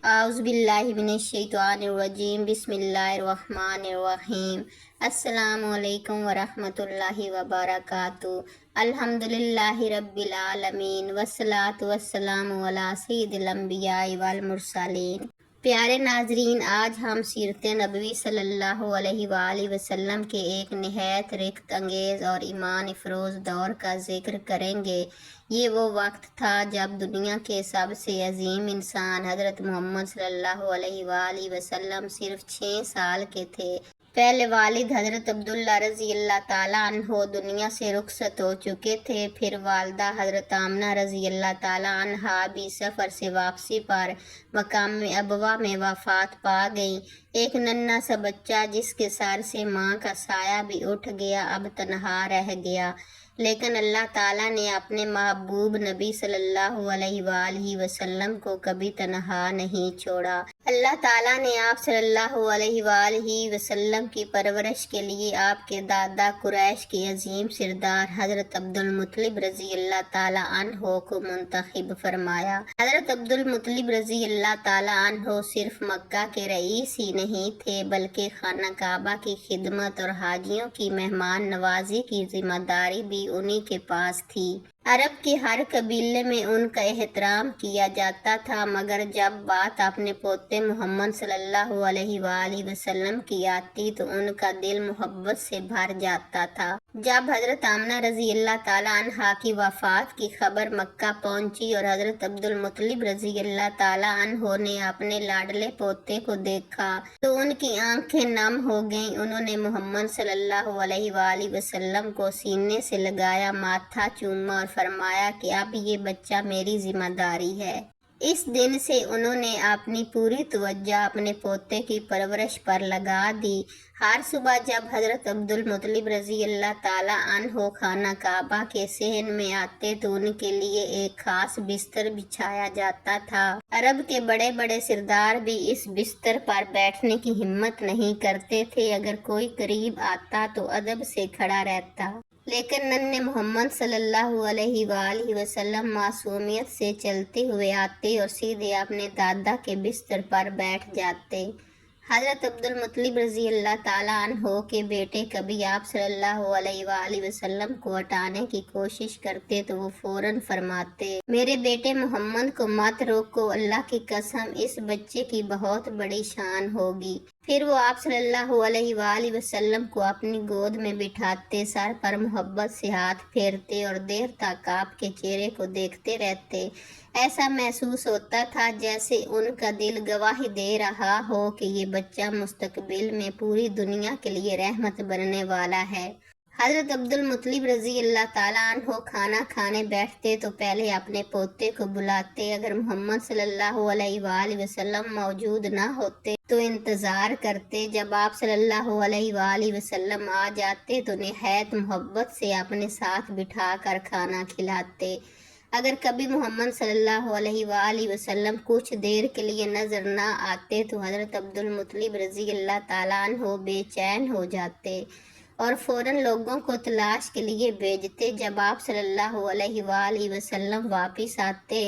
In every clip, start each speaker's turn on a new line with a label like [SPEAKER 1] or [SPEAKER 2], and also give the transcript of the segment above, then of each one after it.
[SPEAKER 1] اعوذ باللہ من الشیطان الرجیم بسم اللہ الرحمن الرحیم۔ السلام علیکم ورحمۃ اللہ وبرکاتہ۔ الحمد للہ رب العالمین والصلاة والسلام علی سید الانبیاء والمرسلین۔ پیارے ناظرین، آج ہم سیرت نبوی صلی اللہ علیہ وآلہ وسلم کے ایک نہایت رحمت انگیز اور ایمان افروز دور کا ذکر کریں گے۔ یہ وہ وقت تھا جب دنیا کے سب سے عظیم انسان حضرت محمد صلی اللہ علیہ وآلہ وسلم صرف 6 سال کے تھے۔ پہلے والد حضرت عبداللہ رضی اللہ تعالیٰ عنہ دنیا سے رخصت ہو چکے تھے، پھر والدہ حضرت آمنہ رضی اللہ تعالیٰ عنہا بھی سفر سے واپسی پر مقام ابوا میں وفات پا گئیں۔ ایک ننھا سا بچہ جس کے سر سے ماں کا سایہ بھی اٹھ گیا اب تنہا رہ گیا، لیکن اللہ تعالیٰ نے اپنے محبوب نبی صلی اللہ علیہ وآلہ وسلم کو کبھی تنہا نہیں چھوڑا۔ اللہ تعالیٰ نے آپ صلی اللہ علیہ وآلہ وسلم کی پرورش کے لیے آپ کے دادا قریش کے عظیم سردار حضرت عبد المطلب رضی اللہ تعالیٰ عنہ کو منتخب فرمایا۔ حضرت عبد المطلب رضی اللہ تعالیٰ عنہ صرف مکہ کے رئیس ہی نہیں تھے بلکہ خانہ کعبہ کی خدمت اور حاجیوں کی مہمان نوازی کی ذمہ داری بھی انہی کے پاس تھی۔ عرب کے ہر قبیلے میں ان کا احترام کیا جاتا تھا، مگر جب بات اپنے پوتے محمد صلی اللہ علیہ وآلہ وسلم کی آتی تو ان کا دل محبت سے بھر جاتا تھا۔ جب حضرت آمنہ رضی اللہ تعالیٰ عنہا کی وفات کی خبر مکہ پہنچی اور حضرت عبد المطلب رضی اللہ تعالیٰ عنہ نے اپنے لاڈلے پوتے کو دیکھا تو ان کی آنکھیں نم ہو گئیں۔ انہوں نے محمد صلی اللہ علیہ وآلہ وسلم کو سینے سے لگایا، ماتھا چوما اور فرمایا کہ اب یہ بچہ میری ذمہ داری ہے۔ اس دن سے انہوں نے اپنی پوری توجہ اپنے پوتے کی پرورش پر لگا دی۔ ہر صبح جب حضرت عبد المطلب رضی اللہ تعالیٰ عنہ خانہ کعبہ کے صحن میں آتے تو ان کے لیے ایک خاص بستر بچھایا جاتا تھا۔ عرب کے بڑے بڑے سردار بھی اس بستر پر بیٹھنے کی ہمت نہیں کرتے تھے، اگر کوئی قریب آتا تو ادب سے کھڑا رہتا، لیکن ننھے محمد صلی اللہ علیہ وآلہ وسلم معصومیت سے چلتے ہوئے آتے اور سیدھے اپنے دادا کے بستر پر بیٹھ جاتے۔ حضرت عبد المطلب رضی اللہ تعالیٰ عنہ کے بیٹے کبھی آپ صلی اللہ علیہ وآلہ وسلم کو ہٹانے کی کوشش کرتے تو وہ فوراً فرماتے، میرے بیٹے محمد کو مت روکو، اللہ کی قسم اس بچے کی بہت بڑی شان ہوگی۔ پھر وہ آپ صلی اللہ علیہ وآلہ وسلم کو اپنی گود میں بٹھاتے، سر پر محبت سے ہاتھ پھیرتے اور دیر تک آپ کے چہرے کو دیکھتے رہتے۔ ایسا محسوس ہوتا تھا جیسے ان کا دل گواہی دے رہا ہو کہ یہ بچہ مستقبل میں پوری دنیا کے لیے رحمت بننے والا ہے۔ حضرت عبد المطلب رضی اللہ تعالیٰ عنہ کھانا کھانے بیٹھتے تو پہلے اپنے پوتے کو بلاتے، اگر محمد صلی اللہ علیہ وآلہ وسلم موجود نہ ہوتے تو انتظار کرتے، جب آپ صلی اللہ علیہ وآلہ وسلم آ جاتے تو نہایت محبت سے اپنے ساتھ بٹھا کر کھانا کھلاتے۔ اگر کبھی محمد صلی اللہ علیہ وآلہ وسلم کچھ دیر کے لیے نظر نہ آتے تو حضرت عبد المطلب رضی اللہ تعالیٰ عنہ بے چین ہو جاتے اور فوراً لوگوں کو تلاش کے لیے بھیجتے۔ جب آپ صلی اللہ علیہ وآلہ وسلم واپس آتے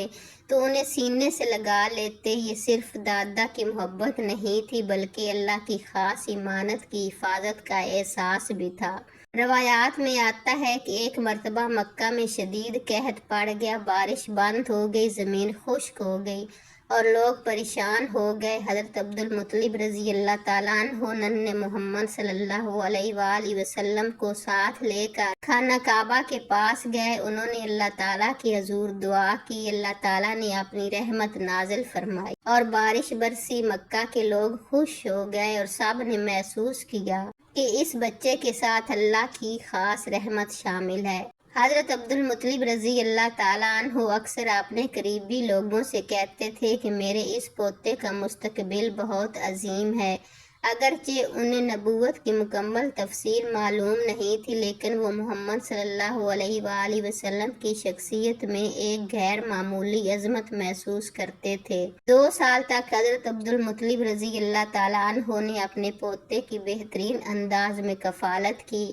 [SPEAKER 1] تو انہیں سینے سے لگا لیتے۔ یہ صرف دادا کی محبت نہیں تھی بلکہ اللہ کی خاص امانت کی حفاظت کا احساس بھی تھا۔ روایات میں آتا ہے کہ ایک مرتبہ مکہ میں شدید قحط پڑ گیا، بارش بند ہو گئی، زمین خشک ہو گئی اور لوگ پریشان ہو گئے۔ حضرت عبد المطلب رضی اللہ تعالیٰ عنہ ننھے محمد صلی اللہ علیہ وآلہ وسلم کو ساتھ لے کر خانہ کعبہ کے پاس گئے۔ انہوں نے اللہ تعالیٰ کی حضور دعا کی، اللہ تعالیٰ نے اپنی رحمت نازل فرمائی اور بارش برسی۔ مکہ کے لوگ خوش ہو گئے اور سب نے محسوس کیا کہ اس بچے کے ساتھ اللہ کی خاص رحمت شامل ہے۔ حضرت عبد المطلب رضی اللہ تعالیٰ عنہ اکثر اپنے قریبی لوگوں سے کہتے تھے کہ میرے اس پوتے کا مستقبل بہت عظیم ہے۔ اگرچہ انہیں نبوت کی مکمل تفسیر معلوم نہیں تھی، لیکن وہ محمد صلی اللہ علیہ وآلہ وسلم کی شخصیت میں ایک غیر معمولی عظمت محسوس کرتے تھے۔ 2 سال تک حضرت عبد المطلب رضی اللہ تعالیٰ عنہ نے اپنے پوتے کی بہترین انداز میں کفالت کی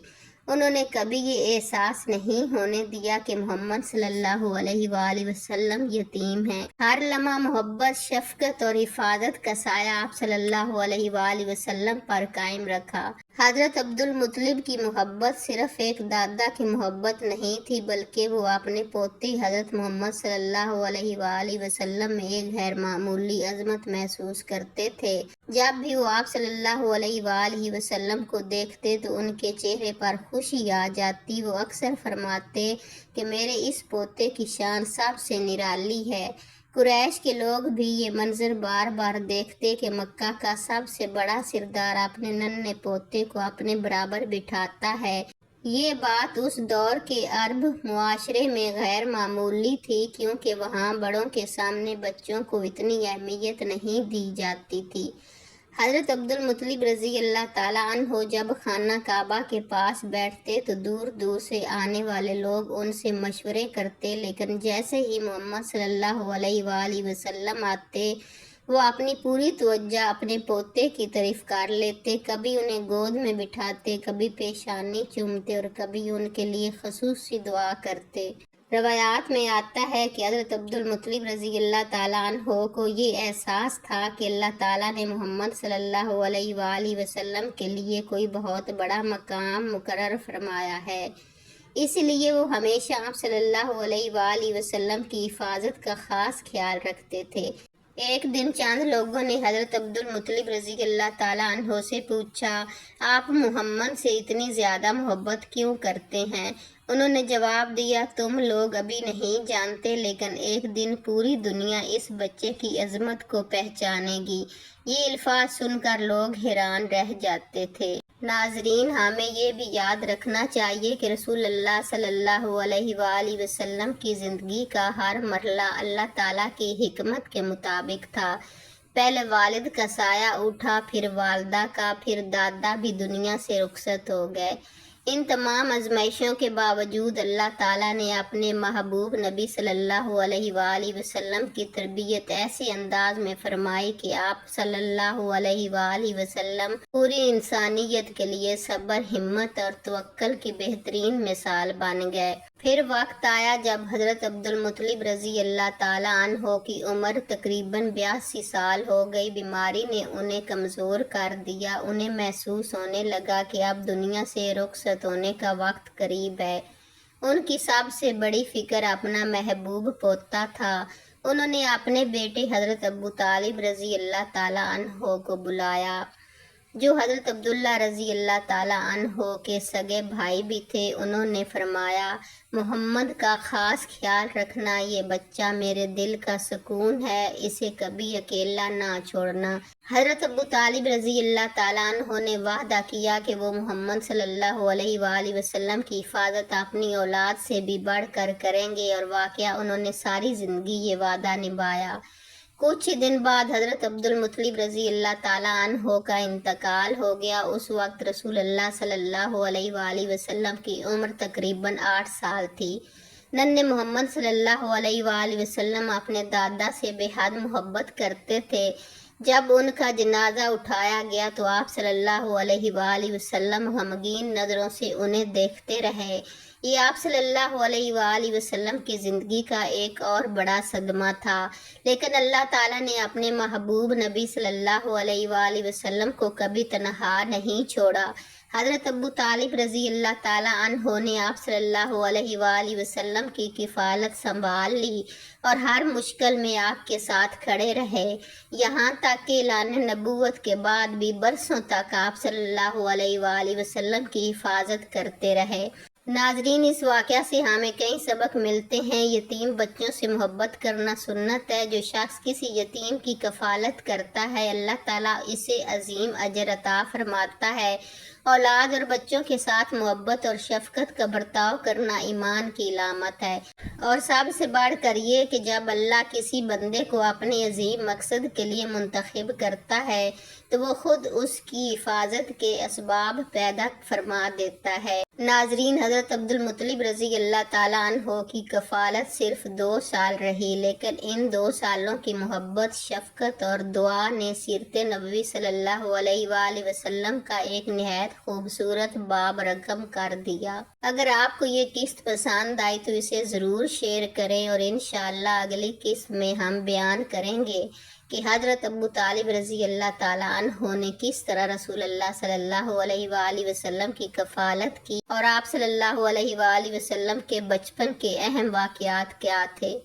[SPEAKER 1] انہوں نے کبھی یہ احساس نہیں ہونے دیا کہ محمد صلی اللہ علیہ وآلہ وسلم یتیم ہیں۔ ہر لمحہ محبت، شفقت اور حفاظت کا سایہ آپ صلی اللہ علیہ وآلہ وسلم پر قائم رکھا۔ حضرت عبد المطلب کی محبت صرف ایک دادا کی محبت نہیں تھی، بلکہ وہ اپنے پوتے حضرت محمد صلی اللہ علیہ وآلہ وسلم میں ایک غیر معمولی عظمت محسوس کرتے تھے۔ جب بھی وہ آپ صلی اللہ علیہ وآلہ وسلم کو دیکھتے تو ان کے چہرے پر خوشی آ جاتی۔ وہ اکثر فرماتے کہ میرے اس پوتے کی شان سب سے نرالی ہے۔ قریش کے لوگ بھی یہ منظر بار بار دیکھتے کہ مکہ کا سب سے بڑا سردار اپنے ننھے پوتے کو اپنے برابر بٹھاتا ہے۔ یہ بات اس دور کے عرب معاشرے میں غیر معمولی تھی، کیونکہ وہاں بڑوں کے سامنے بچوں کو اتنی اہمیت نہیں دی جاتی تھی۔ حضرت عبد المطلب رضی اللہ تعالیٰ عنہ جب خانہ کعبہ کے پاس بیٹھتے تو دور دور سے آنے والے لوگ ان سے مشورے کرتے، لیکن جیسے ہی محمد صلی اللہ علیہ وآلہ وسلم آتے وہ اپنی پوری توجہ اپنے پوتے کی طرف کر لیتے، کبھی انہیں گود میں بٹھاتے، کبھی پیشانی چومتے اور کبھی ان کے لیے خصوصی دعا کرتے۔ روایات میں آتا ہے کہ حضرت عبد المطلب رضی اللہ تعالیٰ عنہ کو یہ احساس تھا کہ اللہ تعالیٰ نے محمد صلی اللہ علیہ وآلہ وسلم کے لیے کوئی بہت بڑا مقام مقرر فرمایا ہے، اس لیے وہ ہمیشہ آپ صلی اللہ علیہ وآلہ وسلم کی حفاظت کا خاص خیال رکھتے تھے۔ ایک دن چند لوگوں نے حضرت عبد المطلب رضی اللہ تعالیٰ عنہ سے پوچھا، آپ محمد سے اتنی زیادہ محبت کیوں کرتے ہیں؟ انہوں نے جواب دیا، تم لوگ ابھی نہیں جانتے، لیکن ایک دن پوری دنیا اس بچے کی عظمت کو پہچانے گی۔ یہ الفاظ سن کر لوگ حیران رہ جاتے تھے۔ ناظرین، ہمیں یہ بھی یاد رکھنا چاہیے کہ رسول اللہ صلی اللہ علیہ وآلہ وسلم کی زندگی کا ہر مرحلہ اللہ تعالیٰ کی حکمت کے مطابق تھا۔ پہلے والد کا سایہ اٹھا، پھر والدہ کا، پھر دادا بھی دنیا سے رخصت ہو گئے۔ ان تمام آزمائشوں کے باوجود اللہ تعالیٰ نے اپنے محبوب نبی صلی اللہ علیہ وآلہ وسلم کی تربیت ایسے انداز میں فرمائی کہ آپ صلی اللہ علیہ وآلہ وسلم پوری انسانیت کے لیے صبر، ہمت اور توکل کی بہترین مثال بن گئے۔ پھر وقت آیا جب حضرت عبد المطلب رضی اللہ تعالیٰ عنہ کی عمر تقریباً 82 سال ہو گئی۔ بیماری نے انہیں کمزور کر دیا۔ انہیں محسوس ہونے لگا کہ اب دنیا سے رخصت ہونے کا وقت قریب ہے۔ ان کی سب سے بڑی فکر اپنا محبوب پوتا تھا۔ انہوں نے اپنے بیٹے حضرت ابو طالب رضی اللہ تعالیٰ عنہ کو بلایا، جو حضرت عبداللہ رضی اللہ تعالیٰ عنہ کے سگے بھائی بھی تھے۔ انہوں نے فرمایا، محمد کا خاص خیال رکھنا، یہ بچہ میرے دل کا سکون ہے، اسے کبھی اکیلا نہ چھوڑنا۔ حضرت ابو طالب رضی اللہ تعالیٰ عنہ نے وعدہ کیا کہ وہ محمد صلی اللہ علیہ وآلہ وسلم کی حفاظت اپنی اولاد سے بھی بڑھ کر کریں گے، اور واقعہ انہوں نے ساری زندگی یہ وعدہ نبھایا۔ کچھ دن بعد حضرت عبد المطلب رضی اللہ تعالیٰ عنہ کا انتقال ہو گیا۔ اس وقت رسول اللہ صلی اللہ علیہ وآلہ وسلم کی عمر تقریباً 8 سال تھی۔ ننھے محمد صلی اللہ علیہ وآلہ وسلم اپنے دادا سے بے حد محبت کرتے تھے۔ جب ان کا جنازہ اٹھایا گیا تو آپ صلی اللہ علیہ وآلہ وسلم غمگین نظروں سے انہیں دیکھتے رہے۔ یہ آپ صلی اللہ علیہ وآلہ وسلم کی زندگی کا ایک اور بڑا صدمہ تھا، لیکن اللہ تعالیٰ نے اپنے محبوب نبی صلی اللہ علیہ وآلہ وسلم کو کبھی تنہا نہیں چھوڑا۔ حضرت ابو طالب رضی اللہ تعالیٰ عنہ نے آپ صلی اللہ علیہ وآلہ وسلم کی کفالت سنبھال لی اور ہر مشکل میں آپ کے ساتھ کھڑے رہے، یہاں تک کہ اعلان نبوت کے بعد بھی برسوں تک آپ صلی اللہ علیہ وآلہ وسلم کی حفاظت کرتے رہے۔ ناظرین، اس واقعہ سے ہمیں کئی سبق ملتے ہیں۔ یتیم بچوں سے محبت کرنا سنت ہے۔ جو شخص کسی یتیم کی کفالت کرتا ہے، اللہ تعالیٰ اسے عظیم اجر عطا فرماتا ہے۔ اولاد اور بچوں کے ساتھ محبت اور شفقت کا برتاؤ کرنا ایمان کی علامت ہے، اور سب سے بڑھ کر یہ کہ جب اللہ کسی بندے کو اپنے عظیم مقصد کے لیے منتخب کرتا ہے تو وہ خود اس کی حفاظت کے اسباب پیدا فرما دیتا ہے۔ ناظرین، حضرت عبدالمطلب رضی اللہ تعالیٰ عنہ کی کفالت صرف 2 سال رہی، لیکن ان 2 سالوں کی محبت، شفقت اور دعا نے سیرت نبوی صلی اللہ علیہ وآلہ وسلم کا ایک نہایت خوبصورت باب رقم کر دیا۔ اگر آپ کو یہ قسط پسند آئی تو اسے ضرور شیئر کریں، اور انشاءاللہ اگلی قسط میں ہم بیان کریں گے کہ حضرت ابو طالب رضی اللہ تعالیٰ عنہ نے کس طرح رسول اللہ صلی اللہ علیہ وآلہ وسلم کی کفالت کی، اور آپ صلی اللہ علیہ وآلہ وسلم کے بچپن کے اہم واقعات کیا تھے۔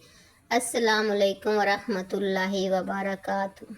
[SPEAKER 1] السلام علیکم ورحمۃ اللہ وبرکاتہ۔